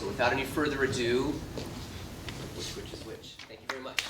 without any further ado, which is which. Thank you very much.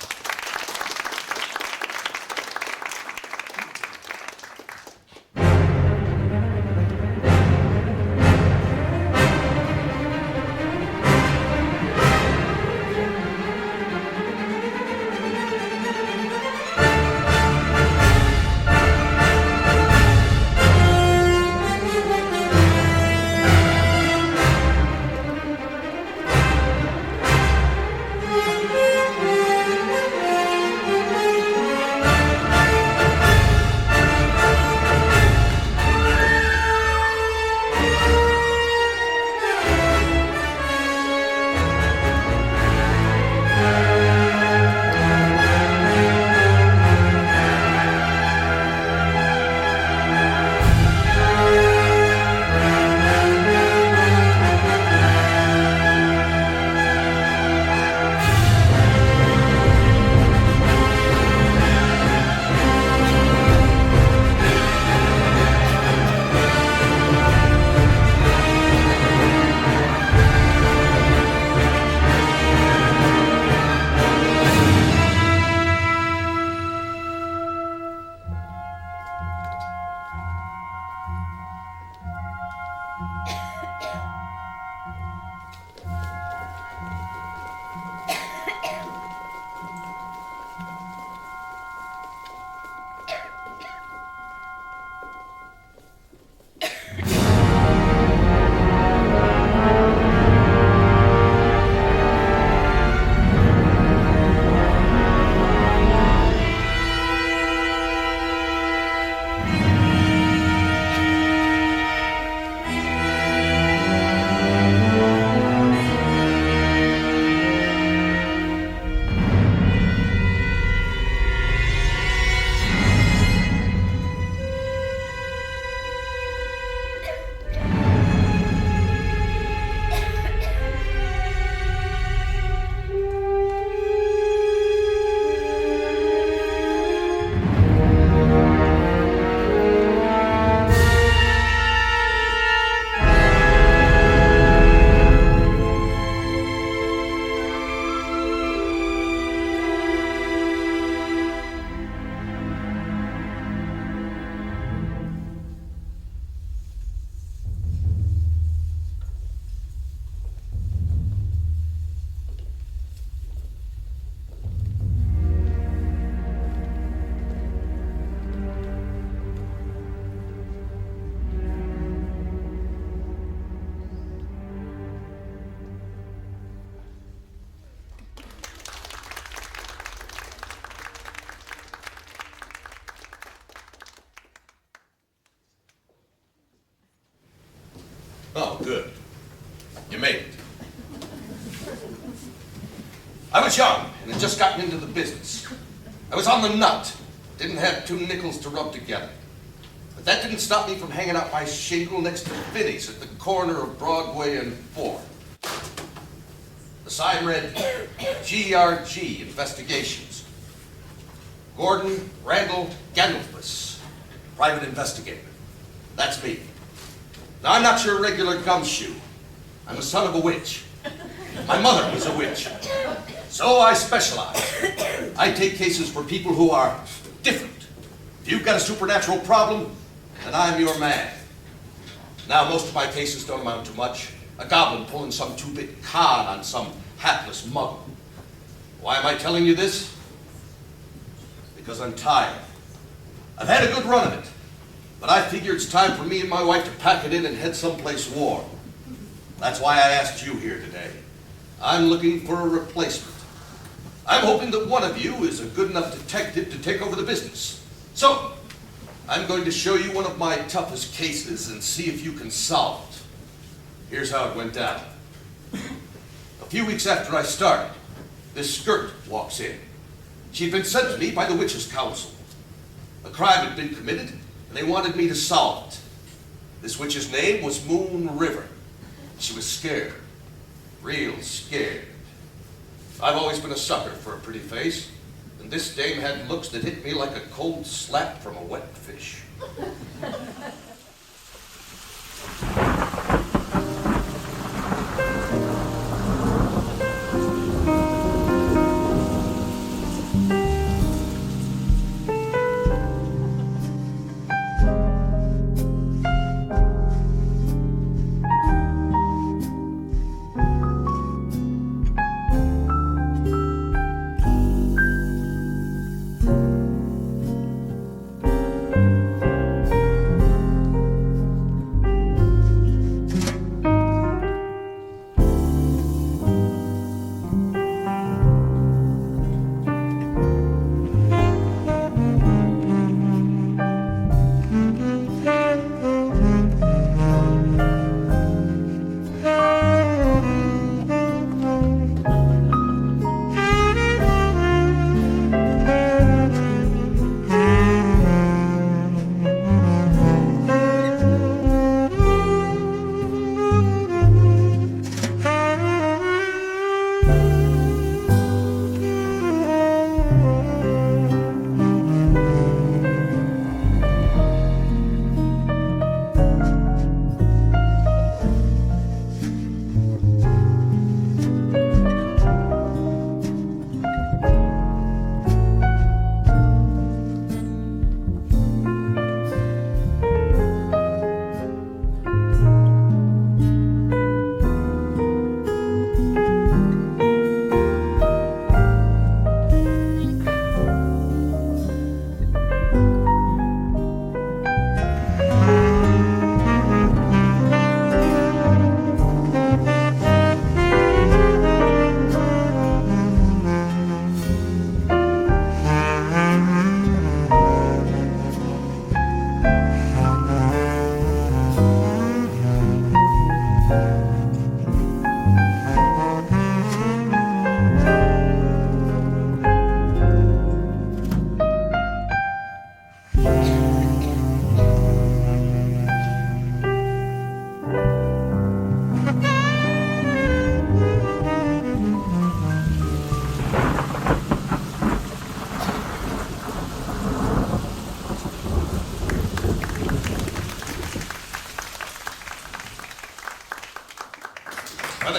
Oh, good. You made it. I was young and had just gotten into the business. I was on the nut. Didn't have 2 nickels to rub together. But that didn't stop me from hanging out my shingle next to Vinny's at the corner of Broadway and 4th. The sign read, GRG Investigations. Gordon Randall Gandolfus, private investigator. That's me. Now, I'm not your regular gumshoe. I'm a son of a witch. My mother was a witch. So I specialize. I take cases for people who are different. If you've got a supernatural problem, then I'm your man. Now, most of my cases don't amount to much. A goblin pulling some 2-bit con on some hapless muggle. Why am I telling you this? Because I'm tired. I've had a good run of it. But I figure it's time for me and my wife to pack it in and head someplace warm. That's why I asked you here today. I'm looking for a replacement. I'm hoping that one of you is a good enough detective to take over the business. So, I'm going to show you one of my toughest cases and see if you can solve it. Here's how it went down. A few weeks after I started, this skirt walks in. She'd been sent to me by the Witches' Council. A crime had been committed, and they wanted me to solve it. This witch's name was Moon River. She was scared, real scared. I've always been a sucker for a pretty face, and this dame had looks that hit me like a cold slap from a wet fish.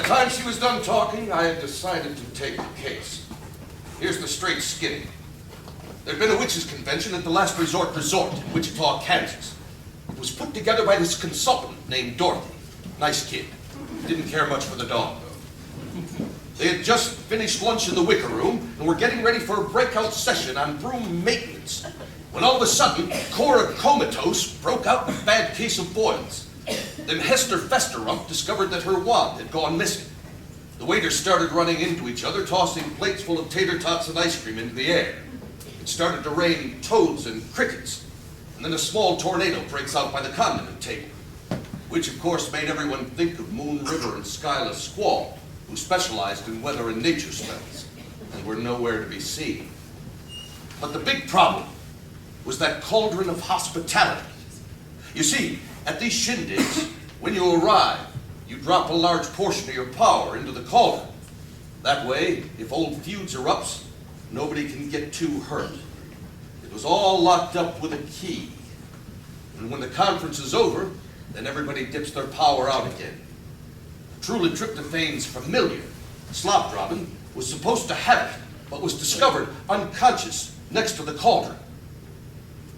By the time she was done talking, I had decided to take the case. Here's the straight skinny. There'd been a witches' convention at the Last Resort in Wichita, Kansas. It was put together by this consultant named Dorothy. Nice kid. Didn't care much for the dog, though. They had just finished lunch in the Wicker Room and were getting ready for a breakout session on broom maintenance, when all of a sudden, Cora Comatose broke out in a bad case of boils. Then Hester Festerump discovered that her wand had gone missing. The waiters started running into each other, tossing plates full of tater tots and ice cream into the air. It started to rain toads and crickets. And then a small tornado breaks out by the condiment table, which of course made everyone think of Moon River and Skyla Squall, who specialized in weather and nature spells, and were nowhere to be seen. But the big problem was that cauldron of hospitality. You see, at these shindigs, when you arrive, you drop a large portion of your power into the cauldron. That way, if old feuds erupts, nobody can get too hurt. It was all locked up with a key. And when the conference is over, then everybody dips their power out again. Truly Tryptophane's familiar, Slobdrobin, was supposed to have it, but was discovered unconscious next to the cauldron.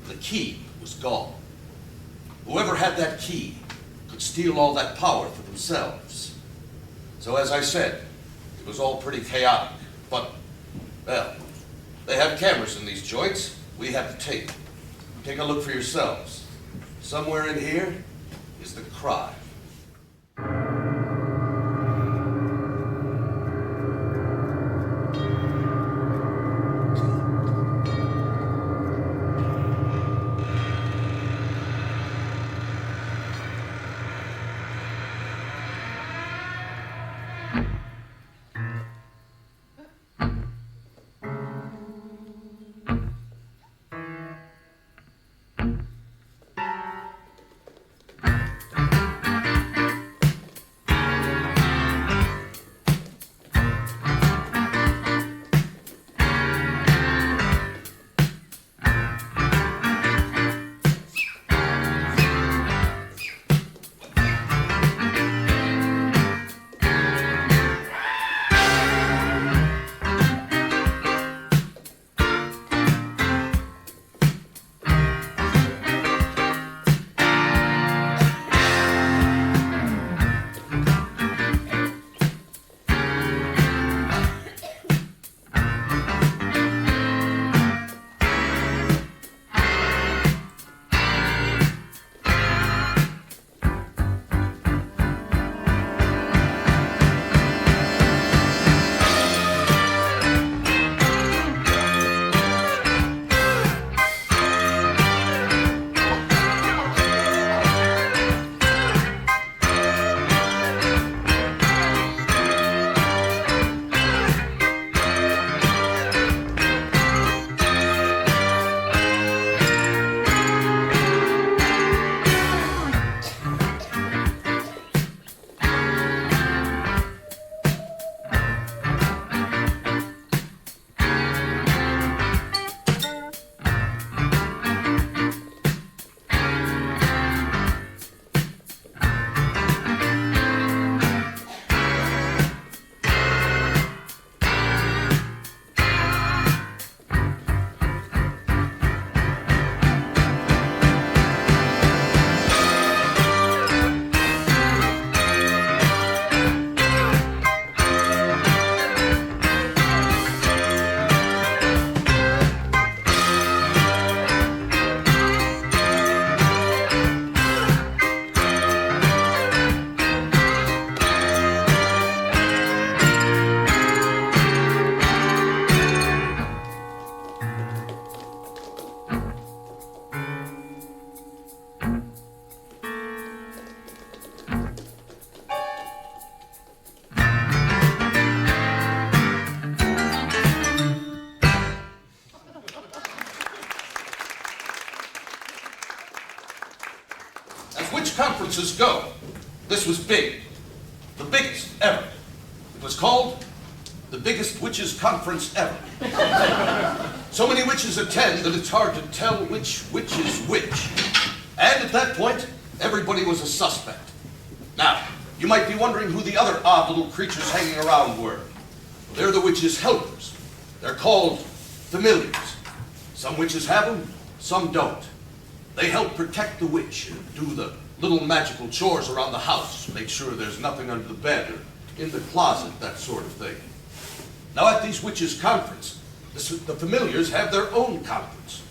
The key was gone. Whoever had that key could steal all that power for themselves. So as I said, it was all pretty chaotic, but, well, they have cameras in these joints. We have the tape. Take a look for yourselves. Somewhere in here is the crime. Conferences go. This was big. The biggest ever. It was called the biggest witches' conference ever. So many witches attend that it's hard to tell which witch is which. And at that point, everybody was a suspect. Now, You might be wondering who the other odd little creatures hanging around were. They're the witch's helpers. They're called familiars. Some witches have them, some don't. They help protect the witch and do the little magical chores around the house, make sure there's nothing under the bed or in the closet, that sort of thing. Now at these witches' conference, the familiars have their own conference.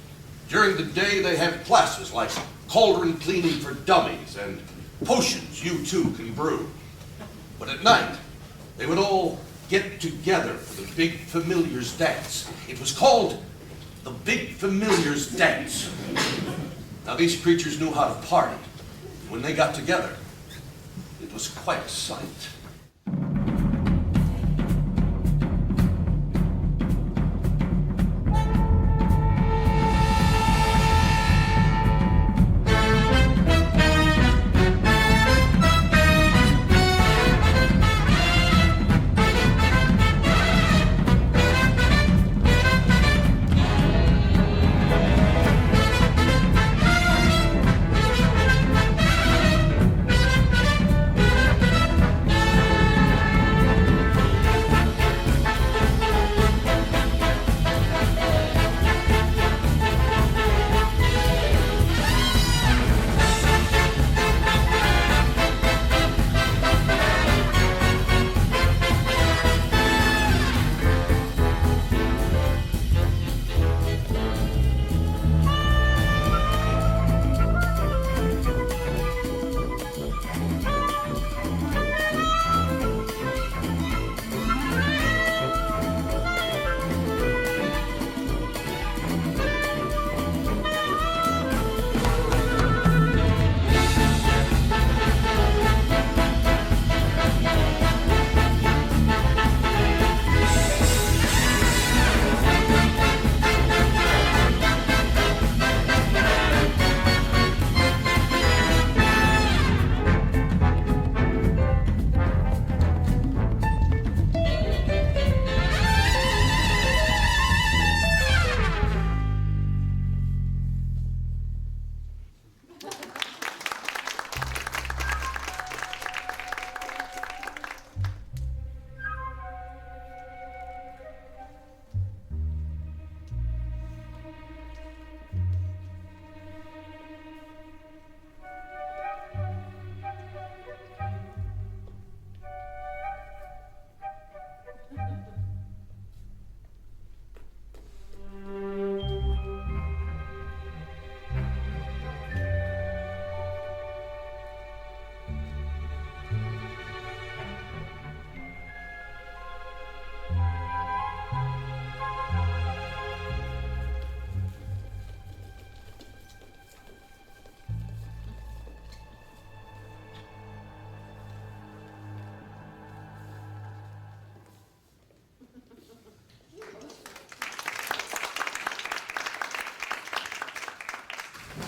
During the day they have classes like cauldron cleaning for dummies and potions you too can brew. But at night, they would all get together for the Big Familiars Dance. It was called the Big Familiars Dance. Now these creatures knew how to party. When they got together, it was quite a sight.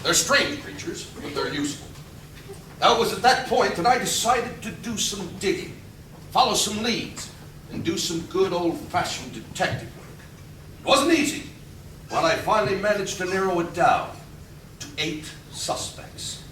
They're strange creatures, but they're useful. Now, it was at that point that I decided to do some digging, follow some leads, and do some good old-fashioned detective work. It wasn't easy, but I finally managed to narrow it down to 8 suspects.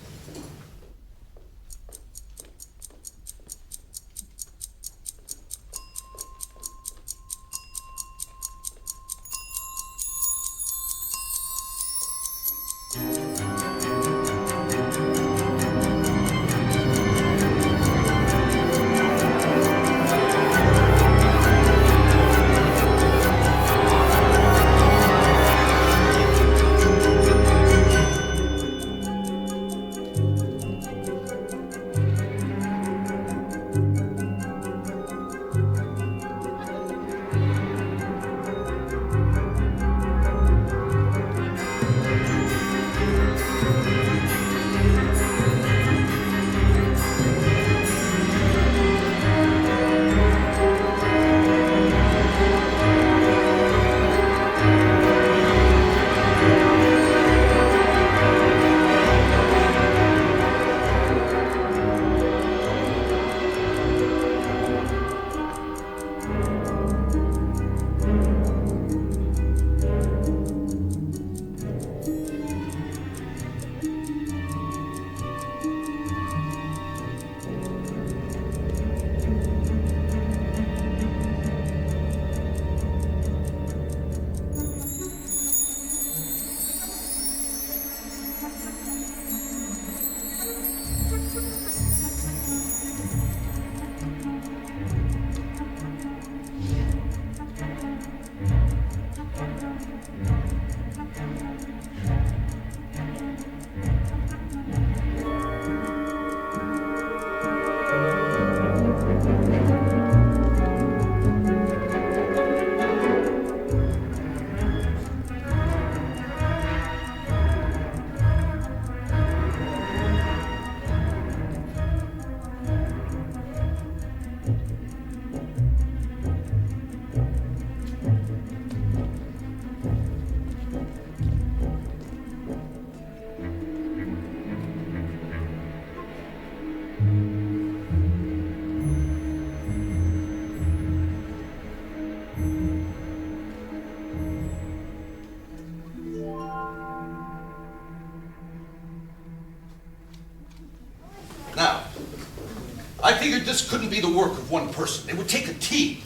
I figured this couldn't be the work of one person. It would take a team.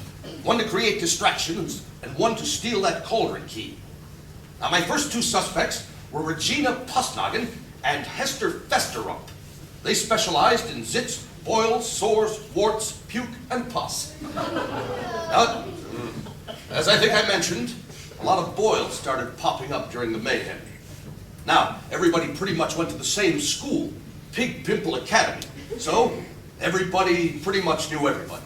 One to create distractions and one to steal that cauldron key. Now, my first two suspects were Regina Pussnoggin and Hester Festerump. They specialized in zits, boils, sores, warts, puke, and pus. Now, as I think I mentioned, a lot of boils started popping up during the mayhem. Now, everybody pretty much went to the same school, Pig Pimple Academy, so everybody pretty much knew everybody.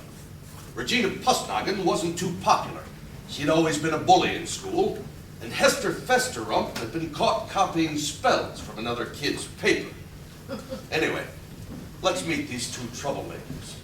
Regina Pussnoggin wasn't too popular. She'd always been a bully in school, and Hester Festerump had been caught copying spells from another kid's paper. Anyway, let's meet these two troublemakers.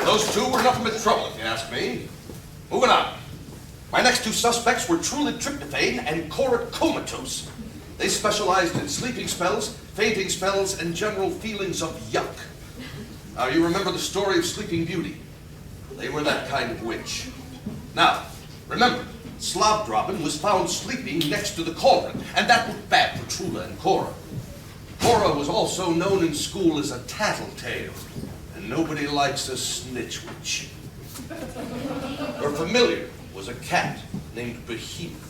Those two were nothing but trouble, if you ask me. Moving on. My next two suspects were Truly Tryptophan and Cora Comatose. They specialized in sleeping spells, fainting spells, and general feelings of yuck. Now, you remember the story of Sleeping Beauty. They were that kind of witch. Now, remember, Slobdrobbin was found sleeping next to the cauldron, and that looked bad for Trula and Cora. Cora was also known in school as a tattletale, and nobody likes a snitch witch. Her familiar was a cat named Behemoth.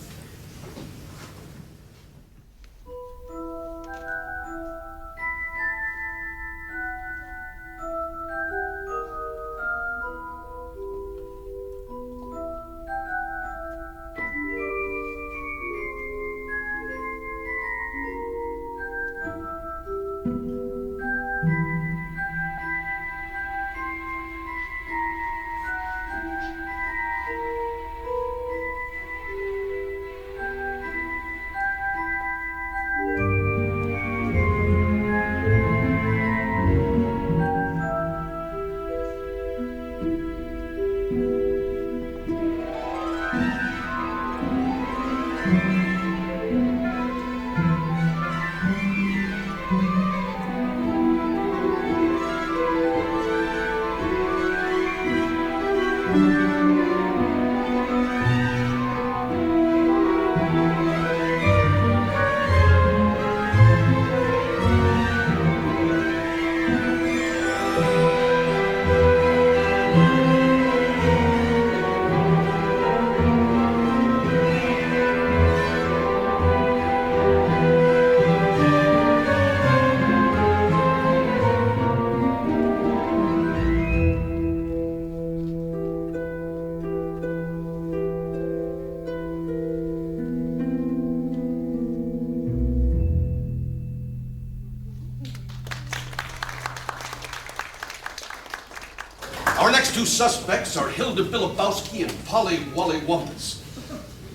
Our next two suspects are Hilda Bilibowski and Polly Wally Wumpus.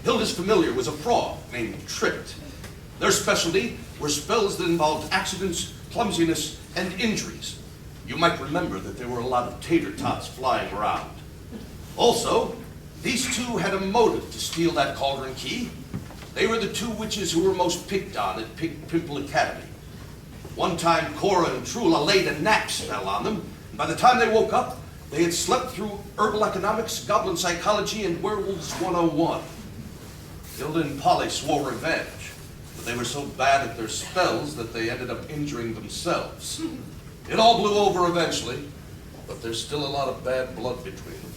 Hilda's familiar was a frog named Tripped. Their specialty were spells that involved accidents, clumsiness, and injuries. You might remember that there were a lot of tater tots flying around. Also, these two had a motive to steal that cauldron key. They were the two witches who were most picked on at Pig Pimple Academy. One time, Cora and Trula laid a nap spell on them, and by the time they woke up, they had slept through herbal economics, goblin psychology, and werewolves 101. Hilda and Polly swore revenge, but they were so bad at their spells that they ended up injuring themselves. It all blew over eventually, but there's still a lot of bad blood between them.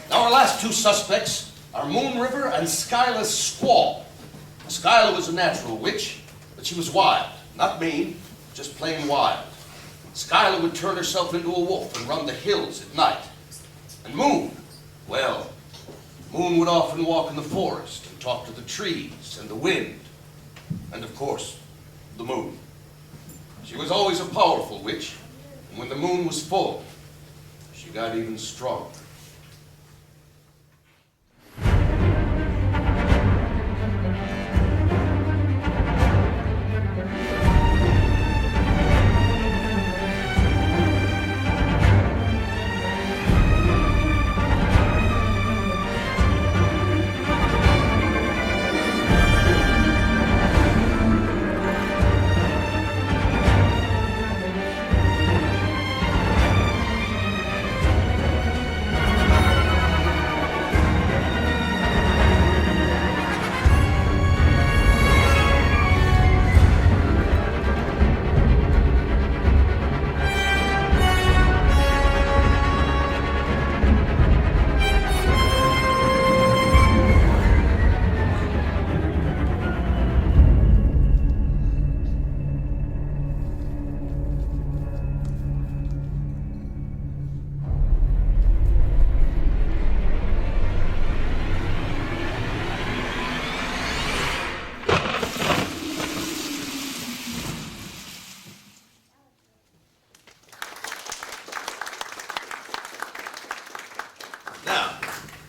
Now, our last two suspects are Moon River and Skyla's Squall. Skyla was a natural witch, but she was wild. Not mean, just plain wild. Skyla would turn herself into a wolf and run the hills at night. And Moon, well, Moon would often walk in the forest and talk to the trees and the wind. And, of course, the moon. She was always a powerful witch, and when the moon was full, she got even stronger.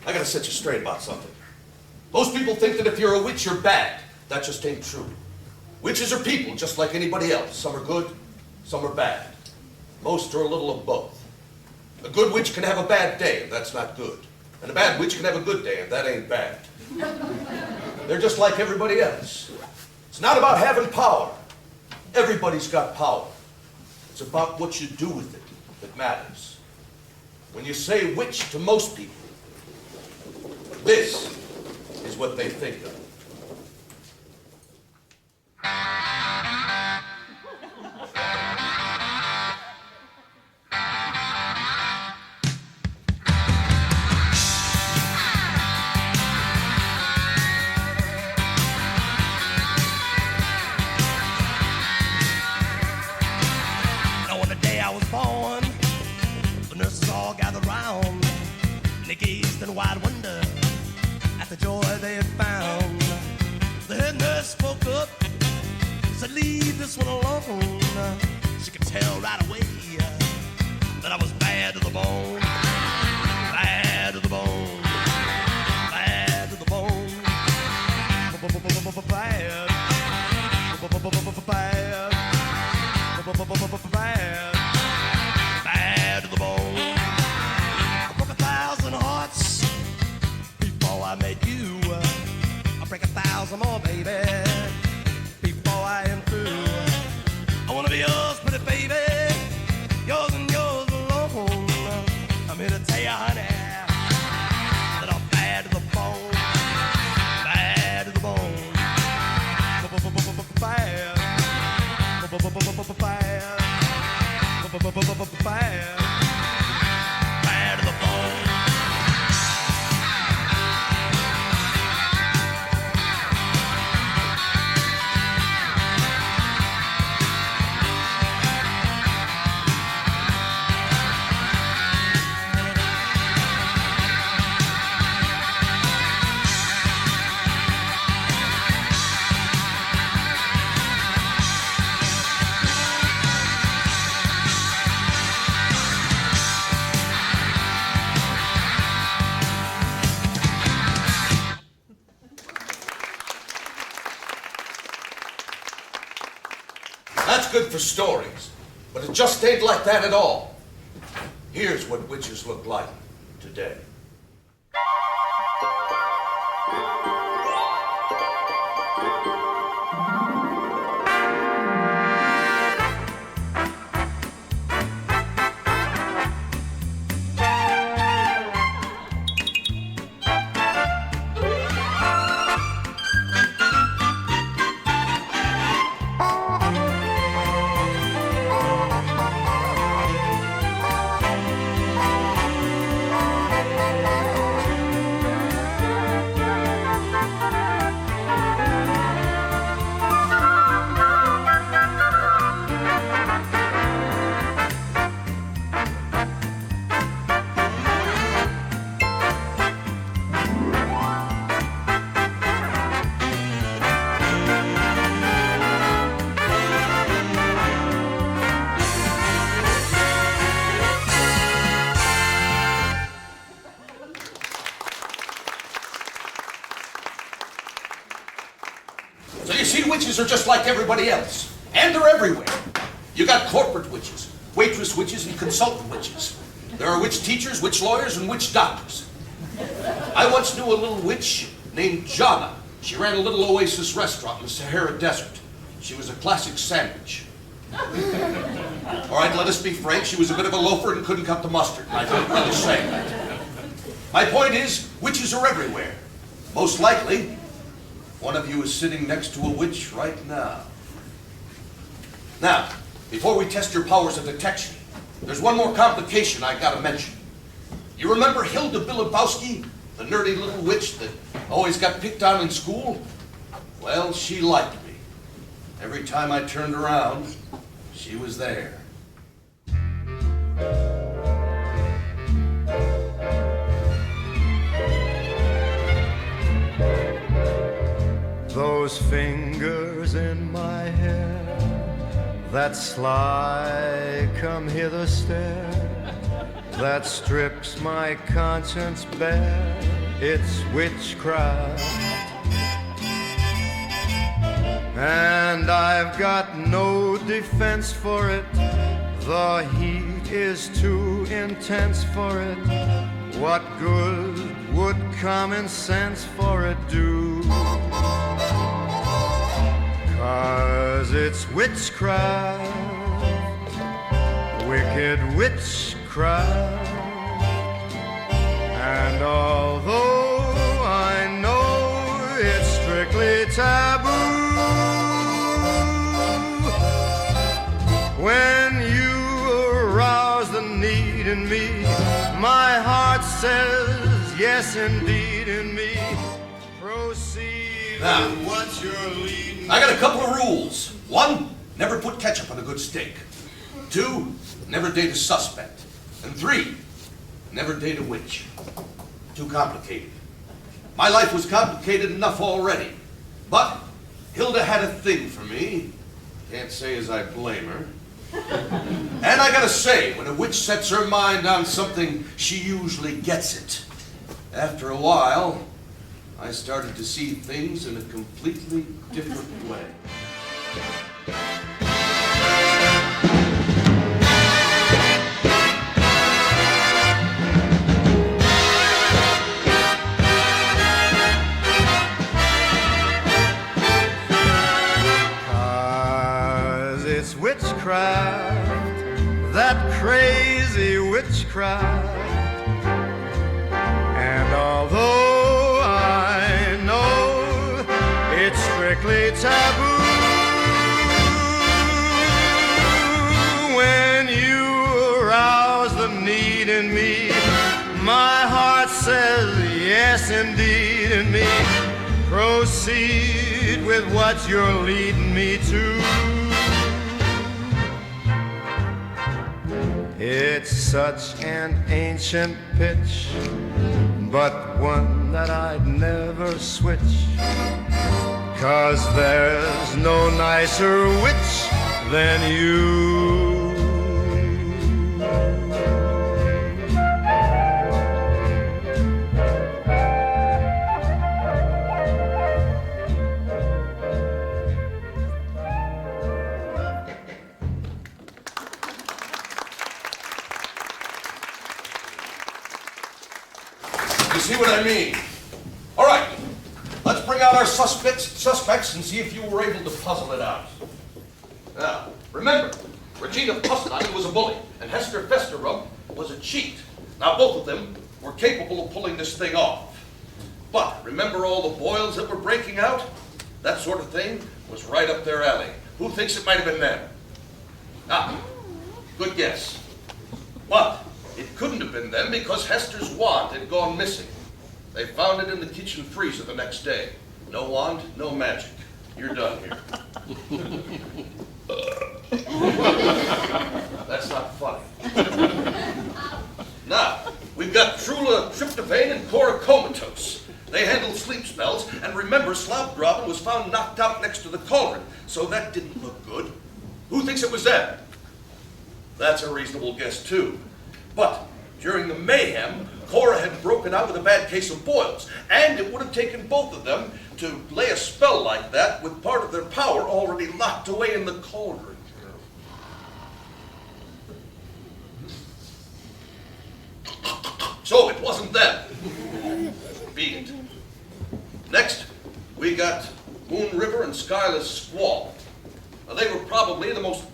I gotta set you straight about something. Most people think that if you're a witch, you're bad. That just ain't true. Witches are people just like anybody else. Some are good, some are bad. Most are a little of both. A good witch can have a bad day, and that's not good. And a bad witch can have a good day, and that ain't bad. They're just like everybody else. It's not about having power. Everybody's got power. It's about what you do with it that matters. When you say witch to most people, this is what they think of. They gazed in wide wonder at the joy they had found. The head nurse spoke up, said, leave this one alone. She could tell right away that I was bad to the bone. Bad to the bone. Bad to the bone. Bad. Bad. Bad. Bad to the bone. I broke 1,000 hearts before I met you. I'll break 1,000 more, baby, before I am through. I wanna be yours, pretty baby, yours and yours alone. I'm here to tell you, honey, that I'm bad to the bone, bad to the bone, bad, bad, bad to the bone. That's good for stories, but it just ain't like that at all. Here's what witches look like today. So you see, witches are just like everybody else, and they're everywhere. You got corporate witches, waitress witches, and consultant witches. There are witch teachers, witch lawyers, and witch doctors. I once knew a little witch named Jana. She ran a little oasis restaurant in the Sahara Desert. She was a classic sandwich. All right, let us be frank, she was a bit of a loafer and couldn't cut the mustard. I don't really say that. My point is, witches are everywhere. Most likely, one of you is sitting next to a witch right now. Now, before we test your powers of detection, there's one more complication I gotta mention. You remember Hilda Bilibowski, the nerdy little witch that always got picked on in school? Well, she liked me. Every time I turned around, she was there. Those fingers in my hair, that sly come hither stare, that strips my conscience bare, it's witchcraft. And I've got no defense for it, the heat is too intense for it. What good would common sense for it do? 'Cause it's witchcraft, wicked witchcraft. And although I know it's strictly taboo, when you arouse the need in me, my heart says yes indeed in me. Proceed Now, with what you're leading. I got a couple of rules. 1, never put ketchup on a good steak. 2, never date a suspect. And 3, never date a witch. too complicated. My life was complicated enough already. But Hilda had a thing for me. Can't say as I blame her. And I gotta say, when a witch sets her mind on something, she usually gets it. After a while, I started to see things in a completely different way. Witchcraft, that crazy witchcraft. And although I know it's strictly taboo, when you arouse the need in me, my heart says yes indeed in me. Proceed with what you're leading me to. It's such an ancient pitch, but one that I'd never switch, 'cause there's no nicer witch than you. You see what I mean? All right, let's bring out our suspects and see if you were able to puzzle it out. Now, remember, Regina Pustine was a bully, and Hester Festerub was a cheat. Now, both of them were capable of pulling this thing off. But remember all the boils that were breaking out? That sort of thing was right up their alley. Who thinks it might have been them? Ah, good guess. But it couldn't have been them because Hester's wand had gone missing. They found it in the kitchen freezer the next day. No wand, no magic. You're done here. That's not funny. Now, we've got Trula tryptophan and Cora comatose. They handled sleep spells, and remember, Slobdrobbin was found knocked out next to the cauldron, so that didn't look good. Who thinks it was them? That's a reasonable guess, too. But during the mayhem, Cora had broken out with a bad case of boils, and it would have taken both of them to lay a spell like that with part of their power already locked away in the cauldron. So it wasn't them. Beat it. Next, we got Moon River and Skyla's Squall. Now, they were probably the most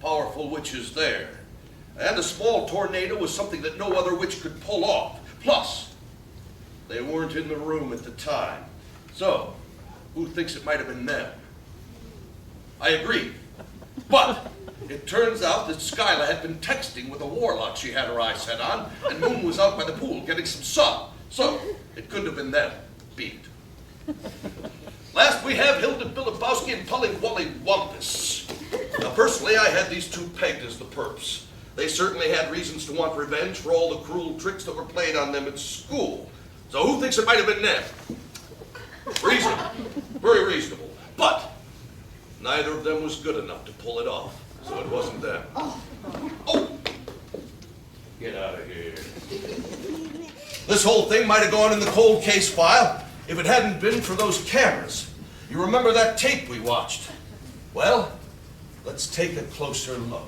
powerful witches there. And a small tornado was something that no other witch could pull off. Plus, they weren't in the room at the time. So, who thinks it might have been them? I agree. But it turns out that Skyla had been texting with a warlock she had her eyes set on, and Moon was out by the pool getting some sun. So, it couldn't have been them. Beat it. Last, we have Hilda Bilibowski and Polly Wally Wampus. Now, personally, I had these two pegged as the perps. They certainly had reasons to want revenge for all the cruel tricks that were played on them at school. So who thinks it might have been them? Reasonable. Very reasonable. But neither of them was good enough to pull it off. So it wasn't them. Oh! Get out of here. This whole thing might have gone in the cold case file if it hadn't been for those cameras. You remember that tape we watched? Well, let's take a closer look.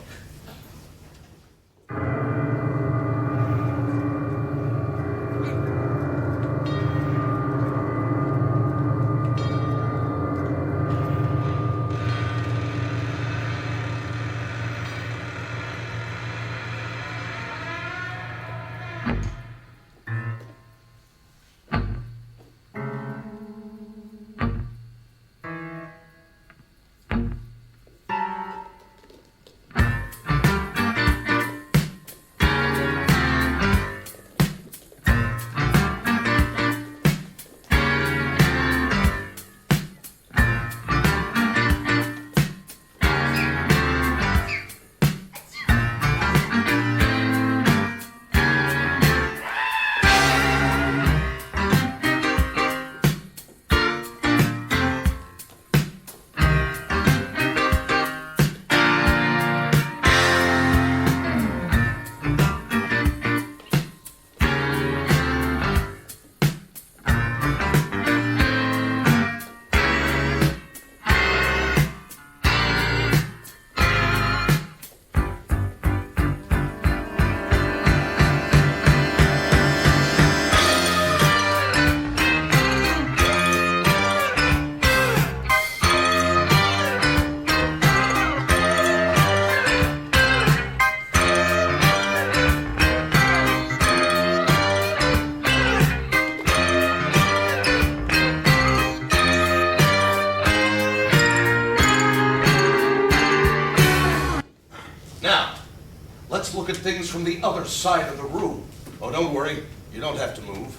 look at things from the other side of the room. Oh, don't worry. You don't have to move.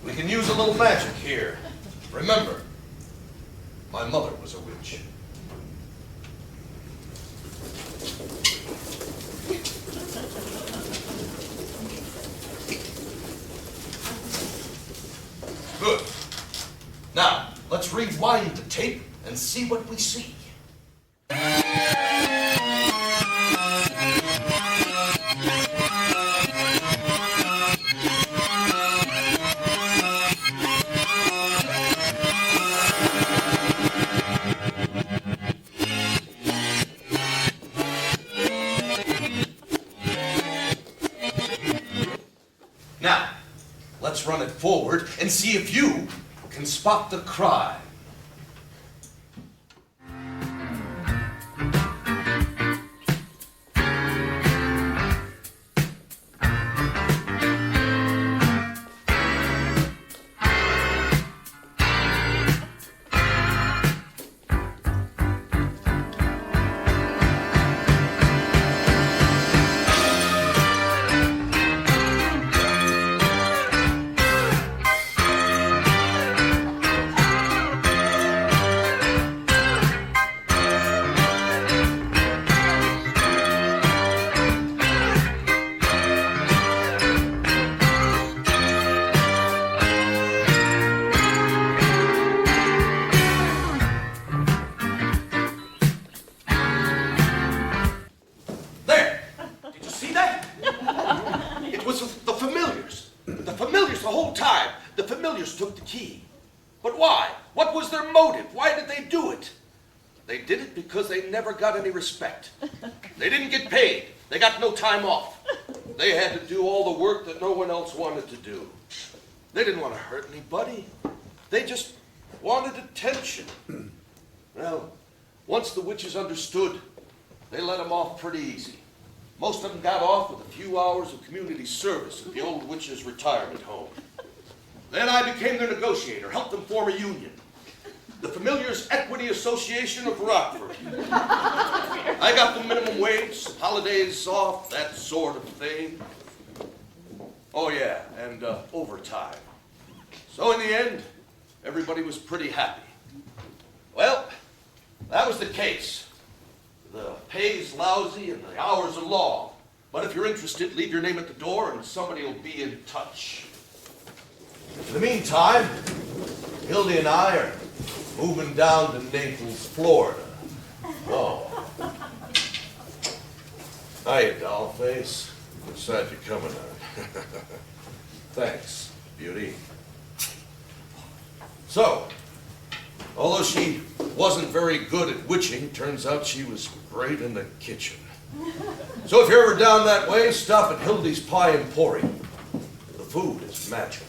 We can use a little magic here. Remember, my mother was a witch. Good. Now, let's rewind the tape and see what we see. Now, let's run it forward and see if you can spot the crime. The whole time, the familiars took the key. But why? What was their motive? Why did they do it? They did it because they never got any respect. They didn't get paid. They got no time off. They had to do all the work that no one else wanted to do. They didn't want to hurt anybody. They just wanted attention. Well, once the witches understood, they let them off pretty easy. Most of them got off with a few hours of community service at the old witches' retirement home. Then I became their negotiator, helped them form a union. The Familiars Equity Association of Rockford. I got the minimum wage, holidays off, that sort of thing. Oh yeah, and overtime. So in the end, everybody was pretty happy. Well, that was the case. The pay's lousy and the hours are long. But if you're interested, leave your name at the door and somebody will be in touch. In the meantime, Hildy and I are moving down to Naples, Florida. Oh. Hiya, dollface. Which side you coming on? Thanks, beauty. So, although she wasn't very good at witching, turns out she was great in the kitchen. So if you're ever down that way, stop at Hildy's Pie Emporium. The food is magic.